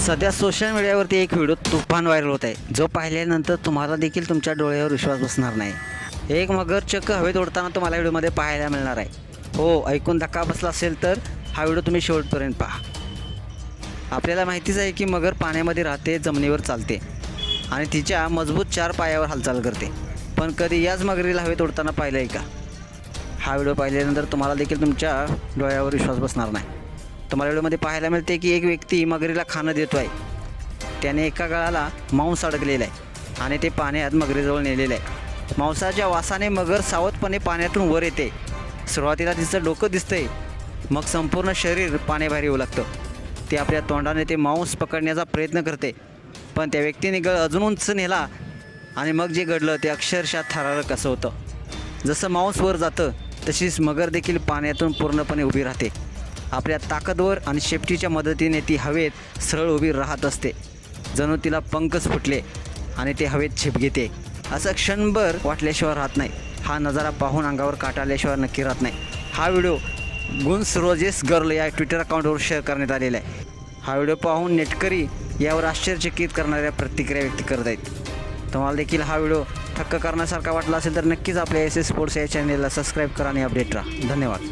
सध्या सोशल मीडियावरती एक व्हिडिओ तुफान व्हायरल होत आहे, जो पाहिल्यानंतर तुम्हाला देखील तुमच्या डोळ्यावर विश्वास बसणार नाही. एक मगर चक्क हवेत उडताना तुम्हाला व्हिडिओमध्ये पाहायला मिळणार आहे. हो, ऐकून धक्का बसला असेल तर हा व्हिडिओ तुम्ही शेवटपर्यंत पहा. आपल्याला माहितीच आहे की मगर पाण्यामध्ये राहते, जमिनीवर चालते आणि तिच्या मजबूत 4 पायावर हालचाल करते. पण कधी याच मगरीला हवेत उडताना पाहिलं आहे का? हा व्हिडिओ पाहिल्यानंतर तुम्हाला देखील तुमच्या डोळ्यावर विश्वास बसणार नाही. तुम्हाला व्हिडिओमध्ये पाहायला मिळते की एक व्यक्ती मगरीला खाणं देतो आहे. त्याने एका गळाला मांस अडकलेलं आहे आणि ते पाण्यात मगरीजवळ नेलेलं आहे. मांसाच्या वासाने मगर सावधपणे पाण्यातून वर येते. सुरुवातीला तिचं डोकं दिसतंय, मग संपूर्ण शरीर पाण्याबाहेर येऊ लागतं. ते आपल्या तोंडाने ते मांस पकडण्याचा प्रयत्न करते, पण त्या व्यक्तीने गळ अजून उंच नेला आणि मग जे घडलं ते अक्षरशः थरारक असं होतं. जसं मांस वर जातं तशीच मगर देखील पाण्यातून पूर्णपणे उभी राहते. आपल्या ताकदवर आणि शेपटीच्या मदतीने ती हवेत सरळ उभी राहत असते, जणू तिला पंखच फुटले आणि ते हवेत झेप घेते. असं क्षणभर वाटल्याशिवाय राहत नाही. हा नजारा पाहून अंगावर काटा आल्याशिवाय नक्की राहत नाही. हा व्हिडिओ गुन्स रोजेस गर्ल या ट्विटर अकाउंटवर शेअर करण्यात आलेला आहे. हा व्हिडिओ पाहून नेटकरी यावर आश्चर्यचकित करणाऱ्या प्रतिक्रिया व्यक्त करत आहेत. तुम्हाला देखील हा व्हिडिओ थक्क करण्यासारखा वाटला असेल तर नक्कीच आपल्या एस एस स्पोर्ट्स या चॅनेलला सबस्क्राईब करा आणि अपडेट राहा. धन्यवाद.